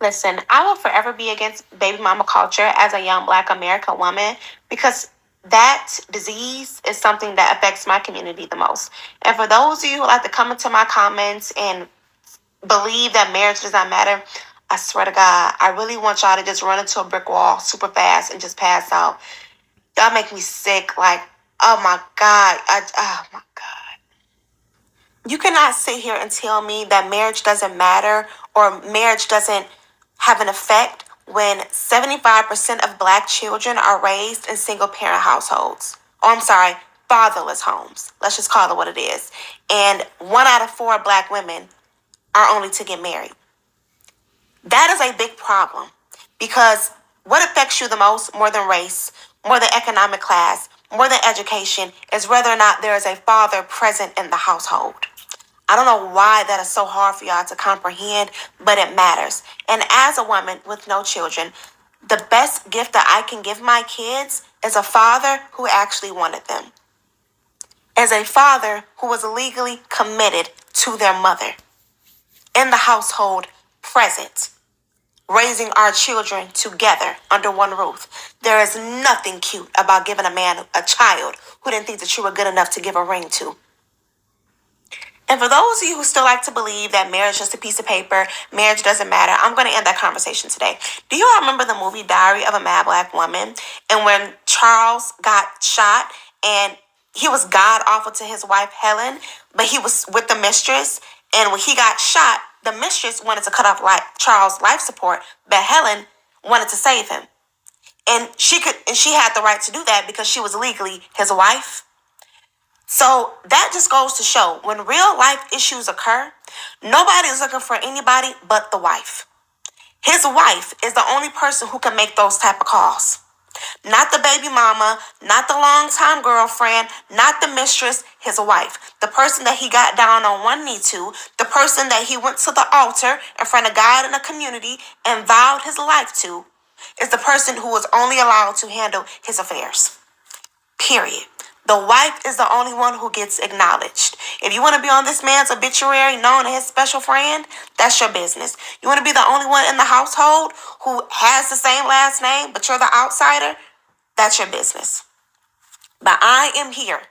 Listen, I will forever be against baby mama culture as a young Black American woman because that disease is something that affects my community the most. And for those of you who like to come into my comments and believe that marriage does not matter, I swear to God, I really want y'all to just run into a brick wall super fast and just pass out. Y'all make me sick. Like, oh my God. Oh my God. You cannot sit here and tell me that marriage doesn't matter or marriage doesn't have an effect when 75% of Black children are raised in single parent households. Oh, I'm sorry, fatherless homes. Let's just call it what it is. And 1 out of 4 Black women are only to get married. That is a big problem because what affects you the most, more than race, more than economic class, more than education, is whether or not there is a father present in the household. I don't know why that is so hard for y'all to comprehend, but it matters. And as a woman with no children, the best gift that I can give my kids is a father who actually wanted them, as a father who was legally committed to their mother, in the household, present, raising our children together under one roof. There is nothing cute about giving a man a child who didn't think that you were good enough to give a ring to. And for those of you who still like to believe that marriage is just a piece of paper, marriage doesn't matter, I'm going to end that conversation today. Do you all remember the movie Diary of a Mad Black Woman? And when Charles got shot and he was god awful to his wife Helen, but he was with the mistress. And when he got shot, the mistress wanted to cut off Charles' life support, but Helen wanted to save him. And she had the right to do that because she was legally his wife. So that just goes to show when real life issues occur, nobody is looking for anybody but the wife. His wife is the only person who can make those type of calls. Not the baby mama, not the longtime girlfriend, not the mistress, his wife. The person that he got down on one knee to, the person that he went to the altar in front of God and the community and vowed his life to, is the person who was only allowed to handle his affairs. Period. The wife is the only one who gets acknowledged. If you want to be on this man's obituary known as his special friend, that's your business. You want to be the only one in the household who has the same last name, but you're the outsider, that's your business. But I am here.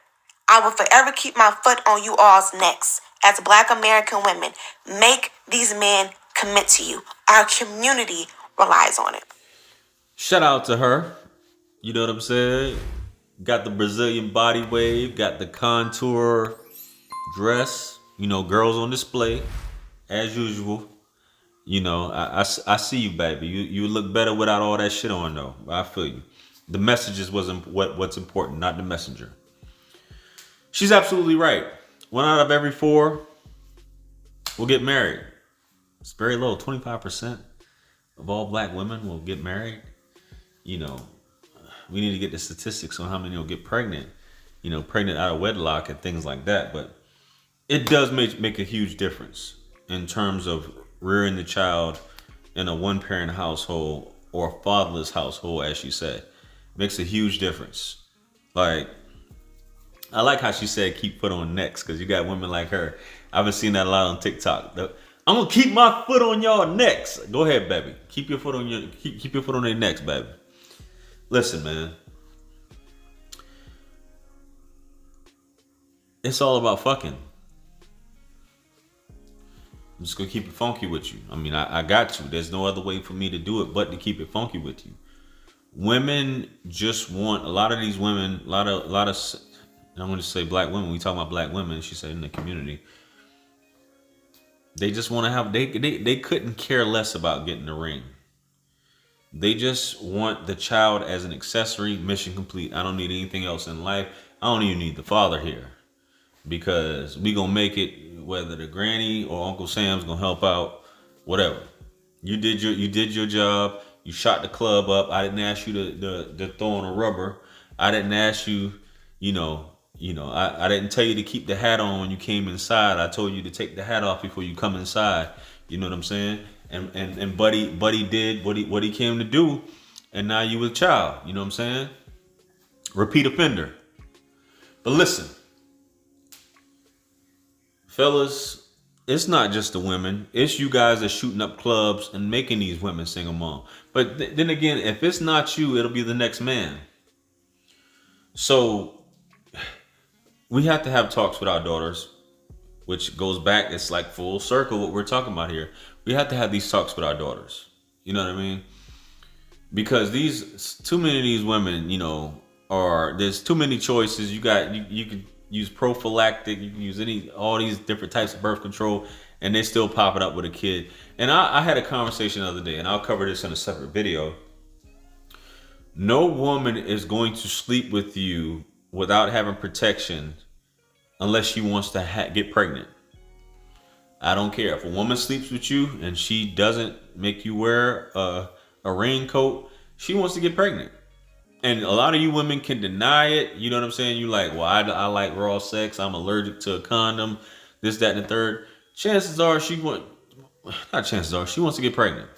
I will forever keep my foot on you all's necks as Black American women. Make these men commit to you. Our community relies on it. Shout out to her. You know what I'm saying? Got the Brazilian body wave, got the contour dress, girls on display, as usual. I see you, baby. You look better without all that shit on, though. I feel you. The messages wasn't what's important, not the messenger. She's absolutely right. 1 out of every 4 will get married. It's very low. 25% of all Black women will get married. We need to get the statistics on how many will get pregnant, pregnant out of wedlock and things like that. But it does make a huge difference in terms of rearing the child in a one-parent household or a fatherless household, as she said. Makes a huge difference. Like, I like how she said keep foot on necks, because you got women like her. I've been seeing that a lot on TikTok. I'm gonna keep my foot on y'all necks. Go ahead, baby. Keep your foot on keep your foot on their necks, baby. Listen, man. It's all about fucking. I'm just gonna keep it funky with you. I mean, I got to. There's no other way for me to do it but to keep it funky with you. Women just want, a lot of these women, a lot of I'm gonna say Black women. We talk about Black women. She said in the community. They just want to have. They couldn't care less about getting the ring. They just want the child as an accessory, mission complete. I don't need anything else in life. I don't even need the father here, because we gonna make it, whether the granny or Uncle Sam's gonna help out, whatever. You did your job. You shot the club up. I didn't ask you to throw on a rubber. I didn't ask you, I didn't tell you to keep the hat on when you came inside. I told you to take the hat off before you come inside. You know what I'm saying? And Buddy did what he came to do, and now you a child. You know what I'm saying? Repeat offender. But listen, fellas, it's not just the women. It's you guys that shooting up clubs and making these women single mom. But then again, if it's not you, it'll be the next man. So we have to have talks with our daughters, which goes back. It's like full circle what we're talking about here. We have to have these talks with our daughters. You know what I mean? Because too many of these women, there's too many choices. You could use prophylactic, you can use all these different types of birth control, and they still pop it up with a kid. And I had a conversation the other day, and I'll cover this in a separate video. No woman is going to sleep with you without having protection unless she wants to get pregnant. I don't care if a woman sleeps with you and she doesn't make you wear a raincoat. She wants to get pregnant. And a lot of you women can deny it. You know what I'm saying? You like, well, I like raw sex. I'm allergic to a condom. This, that, and the third. Chances are she wants to get pregnant.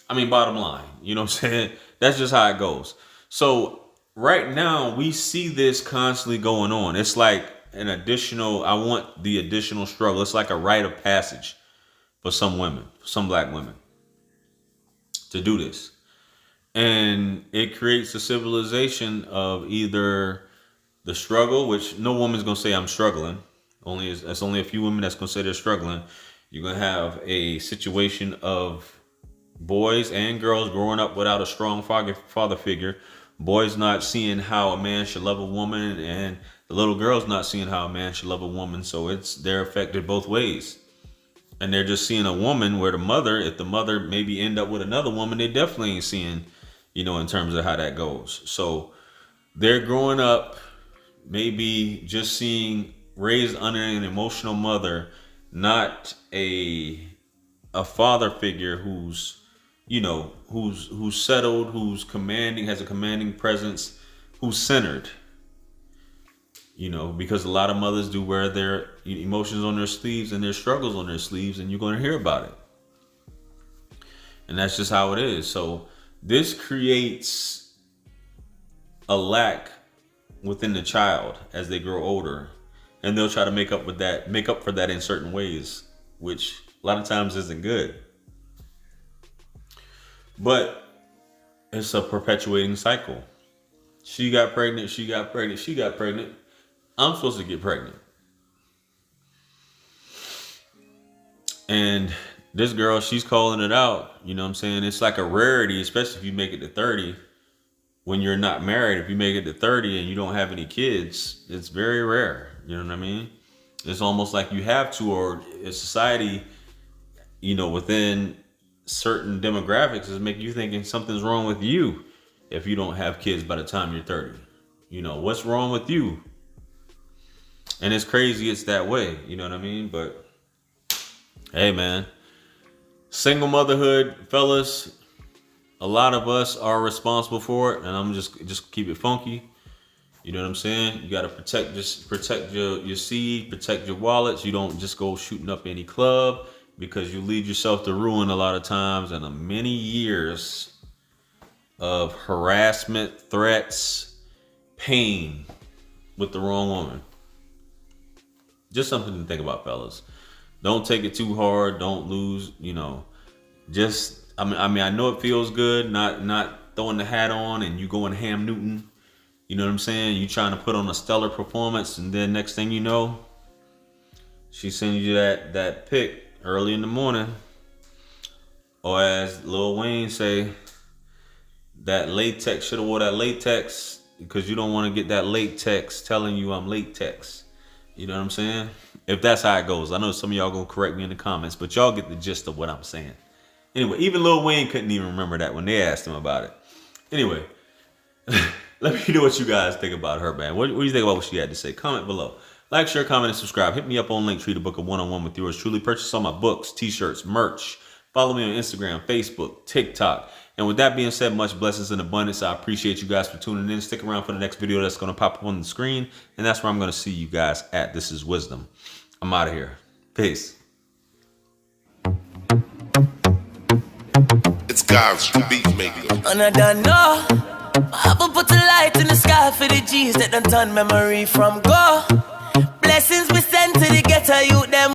I mean, bottom line, you know what I'm saying? That's just how it goes. So right now we see this constantly going on. It's like I want the additional struggle. It's like a rite of passage for some women, some black women, to do this. And it creates a civilization of either the struggle, which no woman's going to say I'm struggling. That's only a few women that's going to say they're struggling. You're going to have a situation of boys and girls growing up without a strong father figure. Boys not seeing how a man should love a woman, and the little girls not seeing how a man should love a woman. So they're affected both ways. And they're just seeing a woman where if the mother maybe end up with another woman, they definitely ain't seeing, in terms of how that goes. So they're growing up maybe just raised under an emotional mother, not a father figure who's settled, who's commanding, has a commanding presence, who's centered. Because a lot of mothers do wear their emotions on their sleeves and their struggles on their sleeves, and you're going to hear about it. And that's just how it is. So this creates a lack within the child as they grow older, and they'll try to make up for that in certain ways, which a lot of times isn't good. But it's a perpetuating cycle. She got pregnant. I'm supposed to get pregnant. And this girl, she's calling it out. You know what I'm saying? It's like a rarity, especially if you make it to 30. When you're not married, if you make it to 30 and you don't have any kids, it's very rare. You know what I mean? It's almost like you have to, or a society, within certain demographics is make you thinking something's wrong with you if you don't have kids by the time you're 30. What's wrong with you? And it's crazy it's that way, you know what I mean? But hey, man, single motherhood, fellas, a lot of us are responsible for it, and I'm just keep it funky. You know what I'm saying? You got to protect your seed, protect your wallets. You don't just go shooting up any club, because you lead yourself to ruin a lot of times, and many years of harassment, threats, pain with the wrong woman. Just something to think about, fellas. Don't take it too hard. Don't lose, I know it feels good not throwing the hat on and you going Ham Newton. You know what I'm saying? You trying to put on a stellar performance, and then next thing you know, she sends you that pic early in the morning, or as Lil Wayne say, that latex, should have wore that latex, because you don't want to get that latex telling you I'm latex. You know what I'm saying? If that's how it goes. I know some of y'all gonna correct me in the comments, but y'all get the gist of what I'm saying. Anyway, even Lil Wayne couldn't even remember that when they asked him about it. Anyway, let me know what you guys think about her, man. What do you think about what she had to say? Comment below. Like, share, comment, and subscribe. Hit me up on Linktree to book a one-on-one with yours truly. Purchase all my books, t-shirts, merch. Follow me on Instagram, Facebook, TikTok. And with that being said, much blessings and abundance. I appreciate you guys for tuning in. Stick around for the next video that's going to pop up on the screen. And that's where I'm going to see you guys at. This is Wisdom. I'm out of here. Peace. It's God's beat maker. And I don't know. I haven't put a light in the sky for the G's that done turn memory from go. Blessings we send to the ghetto youth them.